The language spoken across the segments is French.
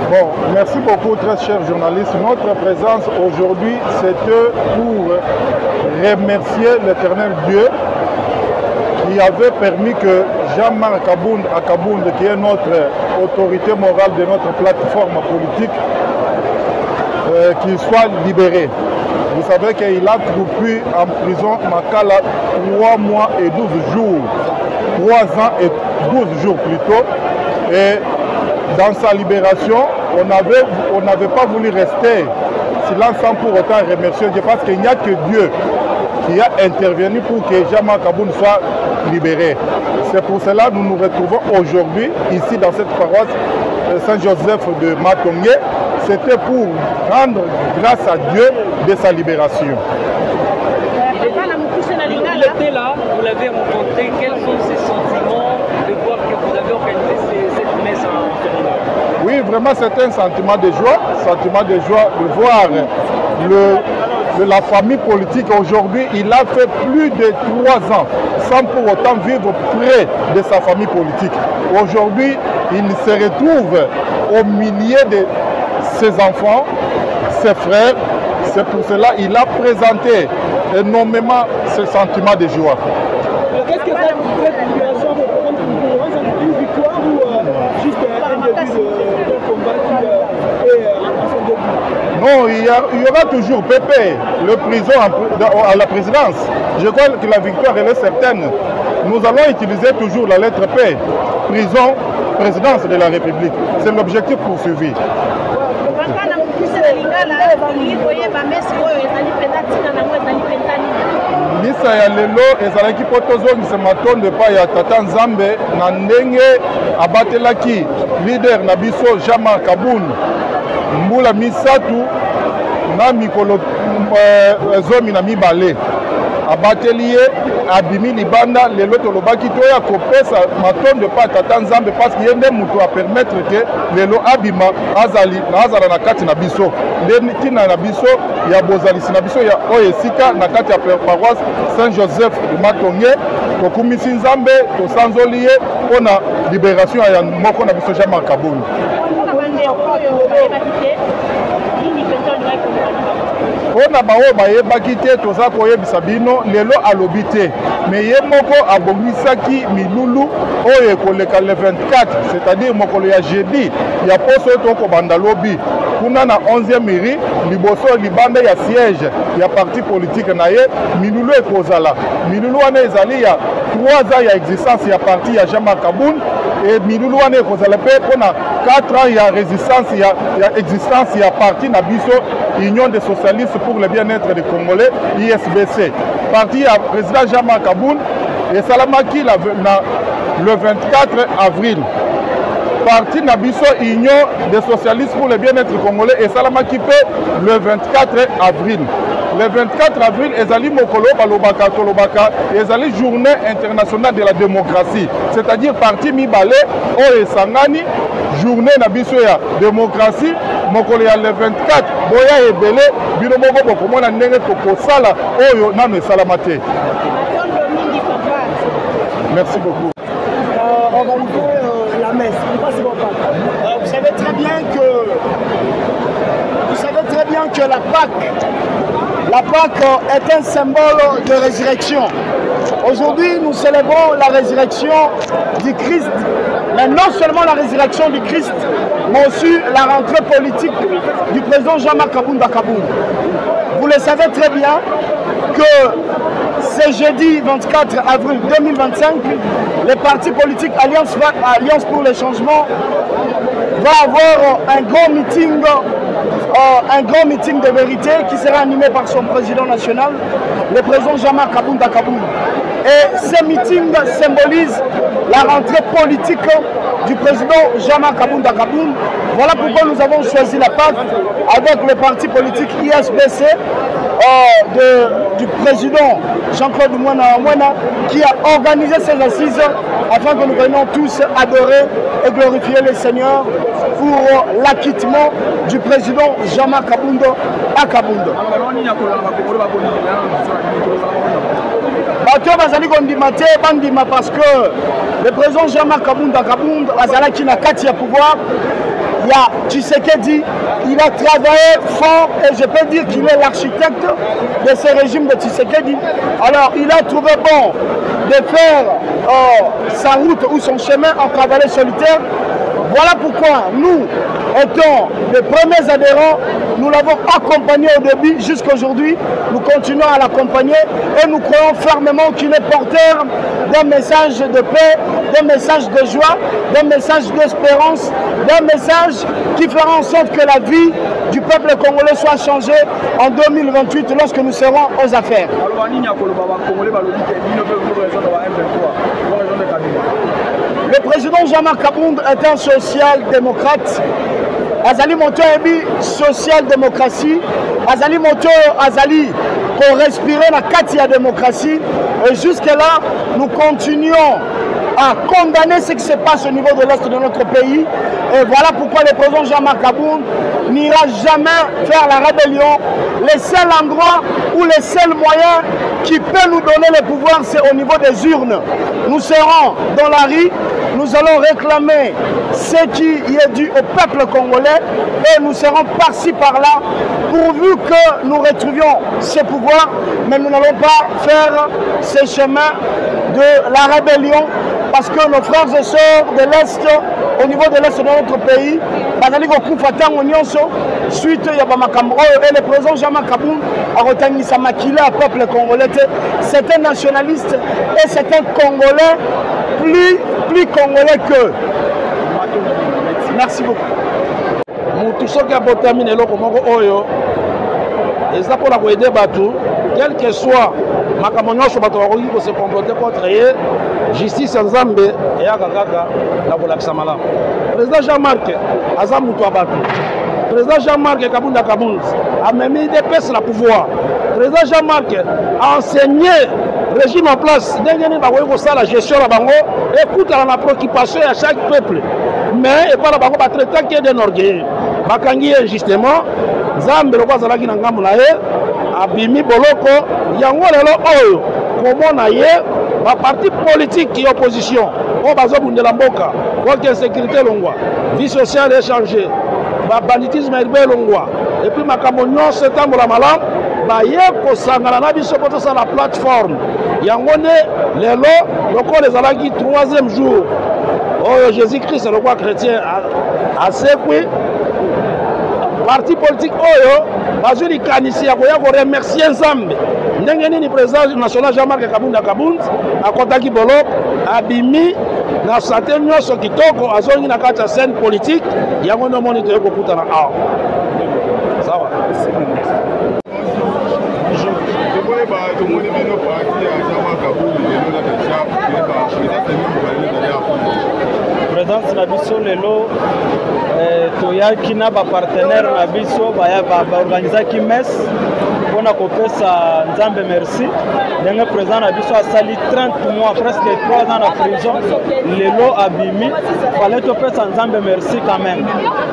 Bon, merci beaucoup, très chers journalistes. Notre présence aujourd'hui, c'était pour remercier l'Éternel Dieu qui avait permis que Jean-Marc Akabound, qui est notre autorité morale de notre plateforme politique, qu'il soit libéré. Vous savez qu'il a trouvé en prison Makala 3 mois et 12 jours. 3 ans et 12 jours plutôt. Et dans sa libération, on n'avait pas voulu rester silence sans pour autant remercier Dieu, parce qu'il n'y a que Dieu qui a intervenu pour que Jean-Marc Akabound soit libéré. C'est pour cela que nous nous retrouvons aujourd'hui ici dans cette paroisse Saint-Joseph de Matongé. C'était pour rendre grâce à Dieu de sa libération. Il était là, vous l'avez rencontré, quels sont ses sentiments de voir que vous avez organisé cette messe en Canada? Oui, vraiment c'est un sentiment de joie de voir la famille politique. Aujourd'hui, il a fait plus de 3 ans sans pour autant vivre près de sa famille politique. Aujourd'hui, il se retrouve au milieu de ses enfants, ses frères. C'est pour cela qu'il a présenté énormément ce sentiment de joie. Qu'est-ce que cette libération représente une victoire ou juste un début de combat qui est en son début? Non, il y aura toujours Pépé, le prison à la présidence. Je crois que la victoire elle est certaine. Nous allons utiliser toujours la lettre P, prison, présidence de la République. C'est l'objectif poursuivi. Misa ya lelo ezalaki po tozongisa matondo epai ya tata Nzambe na ndenge abatelaki leader na biso Jean-Marc Akabound mbula misatu na mikolo 12 abateli ye abimi libanda lelo tolobaki toya kopesa matondo epai ya tata Nzambe parce que ye nde moto apermettre ke lelo abima azala na kati na biso nde ntina na biso ya bozalisi na biso ya oyo esika na kati ya paroisse Saint-Joseph de Matongé tokumisi Nzambe tosanzoli ye mpona libération ya moko na biso Jean-Marc Akabound. Mpona baoyo bayebaki te toza koyebisa bino lelo alobi te, me ye moko abongisaki milulu oyo ekoleka le 24, c'est-à-dire mokolo ya jeudi ya poso oyo tokobanda lobi kuna na 11e mairie liboso libanda ya siège ya parti politique na ye milulu ekozala. Milulu wana ezali ya 3 ans ya existence ya parti ya Jean-Marc Akabound et milulu wana ekozala pe mpona 4 ans ya résistance ya existence ya parti na biso Union des socialistes pour le bien-être des Congolais, ISBC. Parti à président Jean-Marc Akabound et Salamaki le 24 avril. Parti Nabiso Union des socialistes pour le bien-être congolais et Salamaki le 24 avril. Le 24 avril, Ezali Mokolo Balobaka Tolobaka, Ezali Journée internationale de la démocratie. C'est-à-dire parti Mibale, Oye Sangani, Journée Nabiso ya démocratie, Mokolo ya le 24, Boya Ebele, Bilomoko Bokomona Nenge Kokosala, Oyo Name Salamate. Merci beaucoup. Organiser la messe, vous savez très bien que la Pâque est un symbole de résurrection. Aujourd'hui, nous célébrons la résurrection du Christ, mais non seulement la résurrection du Christ, mais aussi la rentrée politique du président Jean-Marc Akabound. vous le savez très bien que ce jeudi 24 avril 2025, le parti politique Alliance pour le changement va avoir un grand meeting de vérité qui sera animé par son président national, le président Jean-Marc Kabounda Kaboul. Et ce meeting symbolise la rentrée politique du président Jean-Marc Kabounda Kaboul. Voilà pourquoi nous avons choisi la PAC avec le parti politique ISBC du président Jean-Claude Mouana qui a organisé ces assises afin que nous venions tous adorer et glorifier le Seigneur pour l'acquittement du président Jean-Marc Kabounda à Kabounda. Parce que le président Jean-Marc Kabounda Kabounda Azalaki na kati ya pouvoir, il y a Tshisekedi, il a travaillé fort et je peux dire qu'il est l'architecte de ce régime de Tshisekedi. Alors il a trouvé bon de faire sa route ou son chemin en cavalier solitaire. Voilà pourquoi nous, étant les premiers adhérents, nous l'avons accompagné au début jusqu'à aujourd'hui. Nous continuons à l'accompagner et nous croyons fermement qu'il est porteur d'un message de paix, d'un message de joie, d'un message d'espérance, d'un message qui fera en sorte que la vie du peuple congolais soit changée en 2028 lorsque nous serons aux affaires. Le président Jean-Marc Kabounda est un social-démocrate. Azali Moto Ebi, social-démocratie. Azali Moto Azali pour respirer la Katia démocratie. Et jusque-là, nous continuons à condamner ce qui se passe au niveau de l'Est de notre pays. Et voilà pourquoi le président Jean-Marc Kabounda n'ira jamais faire la rébellion. Le seul endroit ou le seul moyen qui peut nous donner le pouvoir, c'est au niveau des urnes. Nous serons dans la rue, nous allons réclamer ce qui est dû au peuple congolais et nous serons par-ci par-là pourvu que nous retrouvions ce pouvoir, mais nous n'allons pas faire ce chemin de la rébellion parce que nos frères et sœurs de l'Est, au niveau de l'Est de notre pays, suite à et le président Jean-Marc Kabounda a retenu sa maquille à peuple congolais. C'est un nationaliste et c'est un Congolais plus congolais que. Merci beaucoup. Quel que soit Makamonyoso Batorakogi pour se comporter contre justice en Zambie et à Kaka, la Bolaksamala. Président Jean-Marc Azamoutou Batu. Président Jean-Marc Kabounda Kabounda a même mis des pièces à pouvoir. Président Jean-Marc a enseigné le régime en place. La gestion de la bango, écoute la préoccupation à chaque peuple. Mais et pas la bango traitant qui est d'un orgueil. Bakangi justement, Zambie le Kwazalaki Nangamulae. Abimi Boloko, yango lelo oyo, komona ye, ba parti politique qui opposition, o bazo bundela mboka, contre insécurité longwa, vie sociale échangée, ba banditisme urbain longwa, et puis makambo nyonso etambola malamu, ba ye kosangana na biso poto sa la plateforme. Yango ne lelo loko les alaki 3e jour. Oh Jésus-Christ le roi chrétien a sekwi parti politique oyo bazuli kanisi ya koya ko remercier Nzambe ndenge nini président national Jean-Marc Kabounda Kabounda akotaki bolo abimi na santé nyonso kitoko azongi na kati ya scène politique yango no moni to kokutana awa sawa présence na biso lelo toyaki na bapartenaire na biso baorganizaki messe mpona kopesa Nzambe merci ndenge président na biso asali 30 mois presque 3 ans na prison lelo abimi fale topesa Nzambe merci quand même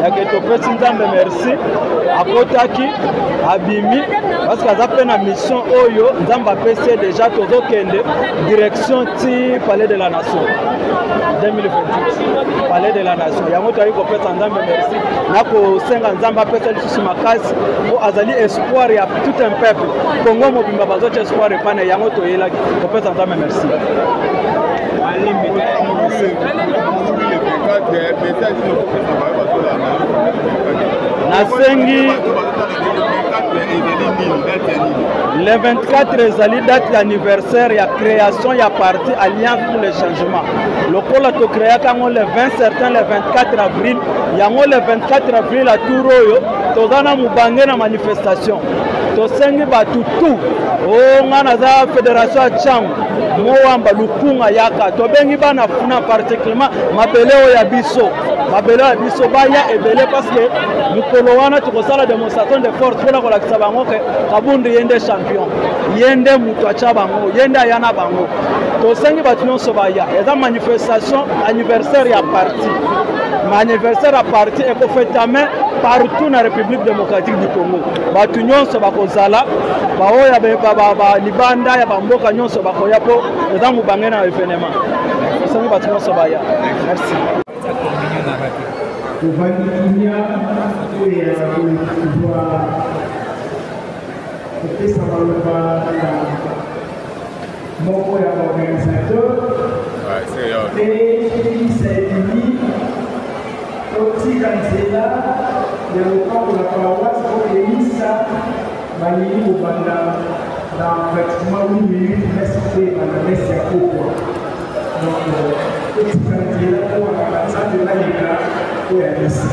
yake topesi Nzambe merci akotaki abimi parce que aza mpe na mission oyo Nzambe apesi déjà tozokende direction ti palais de la nation 2028 palais de la nation yango toyaki kopesa Nzambe merci na kosenga Nzambe apesa lisusu makasi po azali espoir ya tout un peuple Congo mobimba bazoti espoir epana yango toyelaki kopesa Nzambe merci nasengi Le 24 ezali date d'anniversaire ya création ya parti Alliance pour le changement. Lokola to créa kango le 20 certain le 24 avril. Yango le 24 avril à Touroyo, tozana mubange na manifestation. Tosengi batu tout. Oh ngana za fédération ya Cham. Moamba lukunga yaka. Tobengi bana funa particulièrement mabeleo ya biso. Mabeleo ya biso baya ebele parce que mukolo wana tukosala démonstration de force pona kolakisa bango ke Kabundi yende champion. Yende mutu acha bango, yende ayana bango. Tosengi batu nyonso baya. Eza manifestation anniversaire ya parti. Ma anniversaire à parti est fait partout dans la République démocratique du Congo. Batu nyonso bakozala, baoya ba libanda ya bamboka nyonso bakoya po eza mubange na événement. Tosengi batu nyonso baya. Merci. Moko ya organisateur et Saïdini otika nzela ya lokambo la paroisse okelisa balingi kobanda dans pratiquement 8 minutes messe mpe banda messe ya kokwa donc otika nzela po nzambe baleka oyo ya misa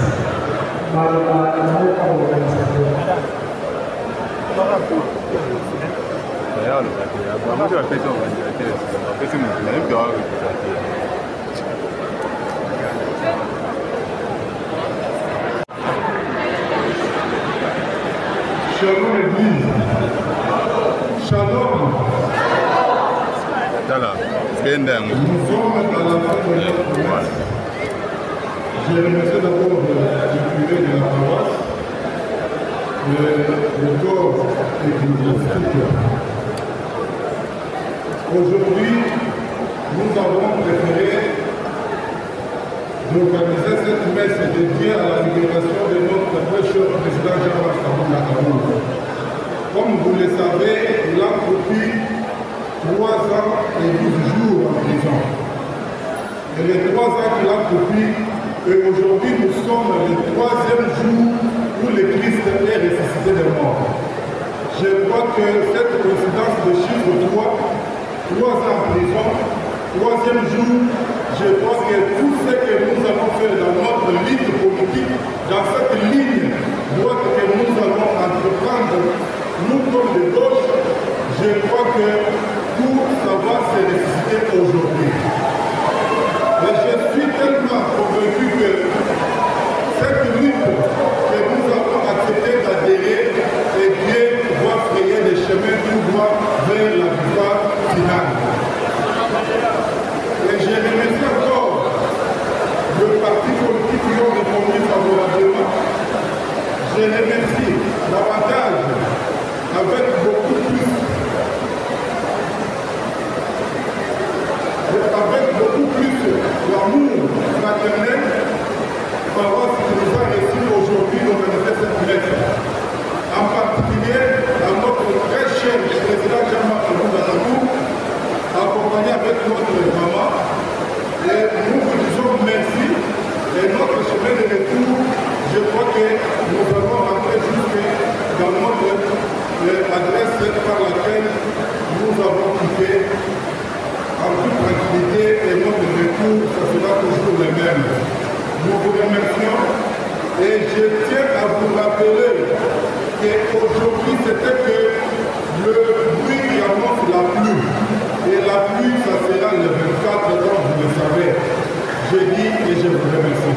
maloba na lokambo organisateur. Shalom l'église. Shalom. Nous sommes dans la fin de notre promesse. Je remercie d'abord le curé de la paroisse, le corps ecclésiastique. Aujourd'hui, nous avons préféré d'organiser cette messe dédiée à la libération de notre très cher président Jean-Marc Kabila. Comme vous le savez, il a pris 3 ans et 12 jours en prison. Et les 3 ans qu'il a pris, et aujourd'hui nous sommes le 3e jour où le Christ est ressuscité des morts. Je crois que cette coïncidence de chiffre 3 ans en prison, 3e jour, je crois que tout ce que nous avons fait dans notre ligne politique, dans cette ligne droite que nous allons entreprendre, nous comme de gauche, je crois que tout ça va se ressusciter aujourd'hui. Et je suis tellement convaincu que cette lutte que nous avons accepté d'adhérer, et Dieu va frayer des chemins tout droit vers la victoire finale. Et je remercie encore le parti politique qui ont répondu favorablement. Je remercie davantage avec beaucoup plus l'amour fraternel par rapport à ce qui nous a réussi aujourd'hui d'organiser cette messe. En particulier à notre très cher président Jean-Marc accompagné avec notre maman. Et nous vous disons merci. Et notre chemin de retour, je crois que nous allons rentrer jusque dans notre adresse par laquelle nous avons quitté en toute tranquillité et notre retour, ça sera toujours le même. Nous vous remercions et je tiens à vous rappeler qu'aujourd'hui c'était que le bruit qui annonce la pluie. Et la pluie, ça sera le 24, donc vous le savez. Je dis et je vous remercie.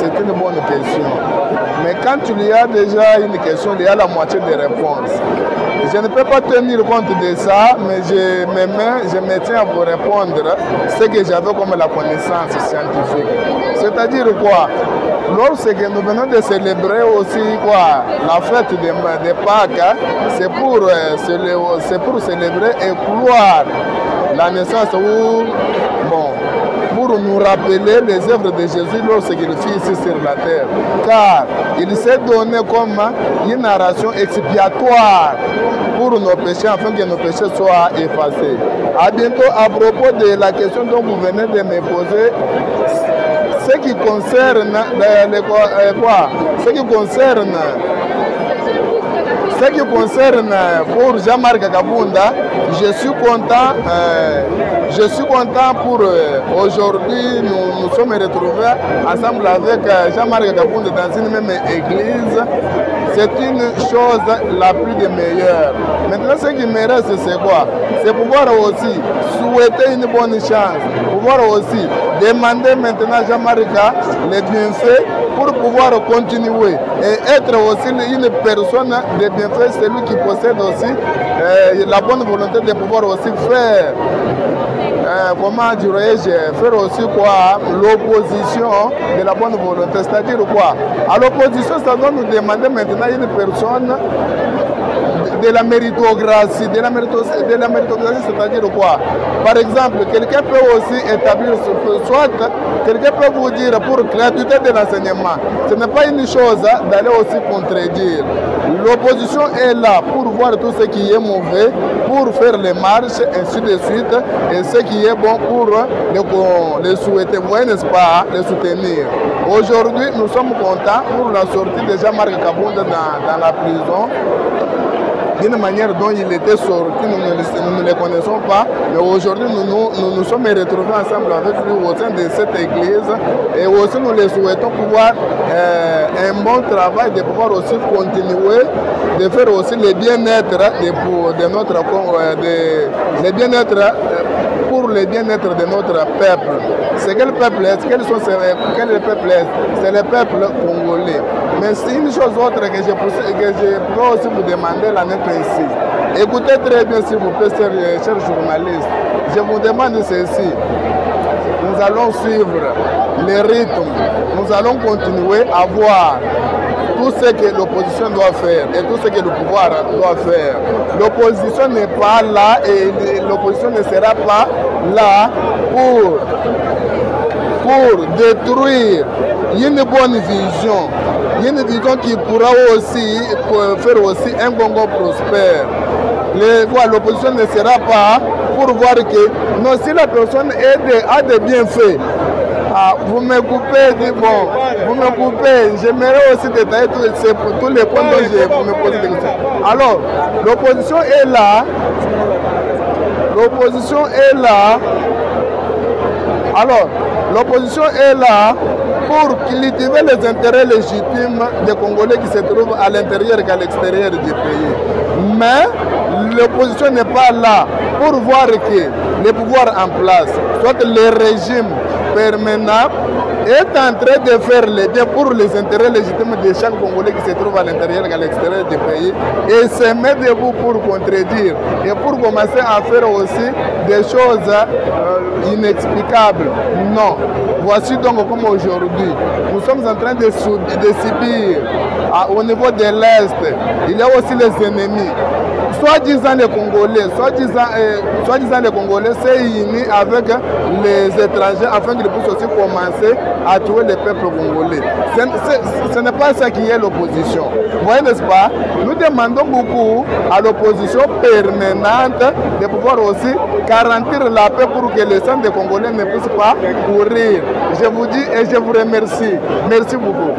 c'est une bonne question. Mais quand il y a déjà une question, il y a la moitié des réponses. Je ne peux pas tenir compte de ça, mais je me tiens à vous répondre ce que j'avais comme la connaissance scientifique. C'est-à-dire quoi? Lorsque nous venons de célébrer aussi quoi, la fête de Pâques, c'est pour célébrer et clore la naissance ou bon, pour nous rappeler les œuvres de Jésus lorsqu'il fut ici sur la terre. Car il s'est donné comme une narration expiatoire pour nos péchés, afin que nos péchés soient effacés. À bientôt, à propos de la question dont vous venez de me poser, ce qui concerne pour Jean-Marc Kabunda, je suis content pour aujourd'hui. Nous sommes retrouvés ensemble avec Jean-Marc Kabunda dans une même église. C'est une chose la plus de meilleure. Maintenant, ce qui me reste, c'est quoi? C'est pouvoir aussi souhaiter une bonne chance, pouvoir aussi demander maintenant à Jean-Marc les bienfaits pour pouvoir continuer et être aussi une personne de bienfaits, celui qui possède aussi la bonne volonté de pouvoir aussi faire, comment dirais-je, faire aussi quoi, l'opposition de la bonne volonté. C'est-à-dire quoi? À l'opposition, ça doit nous demander maintenant une personne de la méritocratie, c'est-à-dire quoi? Par exemple, quelqu'un peut aussi établir, soit quelqu'un peut vous dire pour gratuité de l'enseignement. Ce n'est pas une chose d'aller aussi contredire. L'opposition est là pour voir tout ce qui est mauvais, pour faire les marches, ainsi de suite, et ce qui est bon pour les souhaiter, vous voyez, n'est-ce pas, les soutenir. Aujourd'hui, nous sommes contents pour la sortie de Jean-Marc Kabunda dans la prison. D'une manière dont il était sorti, nous ne le connaissons pas, mais aujourd'hui nous sommes retrouvés ensemble avec lui au sein de cette église et aussi nous les souhaitons pouvoir un bon travail, de pouvoir aussi continuer, de faire aussi le bien-être de notre pour le bien-être de notre peuple. C'est quel peuple est-ce? Quel peuple est-ce? C'est le peuple congolais. Mais c'est une chose autre que je peux aussi vous demander la nette ici. Écoutez très bien s'il vous plaît, chers journalistes. Je vous demande ceci. Nous allons suivre les rythmes. Nous allons continuer à voir tout ce que l'opposition doit faire et tout ce que le pouvoir doit faire. L'opposition n'est pas là et l'opposition ne sera pas là pour détruire une bonne vision. Une vision qui pourra aussi faire aussi un Congo prospère. L'opposition ne sera pas pour voir que non, si la personne a des bienfaits. Ah, vous me coupez, bon, vous me coupez. J'aimerais aussi détailler tous les points dont vous me posez des questions. Alors, l'opposition est là. L'opposition est là. Alors, l'opposition est là pour cultiver les intérêts légitimes des Congolais qui se trouvent à l'intérieur et à l'extérieur du pays. Mais l'opposition n'est pas là pour voir que les pouvoirs en place, soit le régime permanent, est en train de faire les biens pour les intérêts légitimes de chaque Congolais qui se trouve à l'intérieur et à l'extérieur du pays et se met debout pour contredire et pour commencer à faire aussi des choses inexplicables. Non. Voici donc comme aujourd'hui, nous sommes en train de subir au niveau de l'Est, il y a aussi les ennemis. Soi-disant les Congolais, soi-disant les Congolais s'est unis avec les étrangers afin qu'ils puissent aussi commencer à tuer les peuples congolais. Ce n'est pas ça qui est l'opposition. Vous voyez, n'est-ce pas? Nous demandons beaucoup à l'opposition permanente de pouvoir aussi garantir la paix pour que les sang des Congolais ne puissent pas courir. Je vous dis et je vous remercie. Merci beaucoup.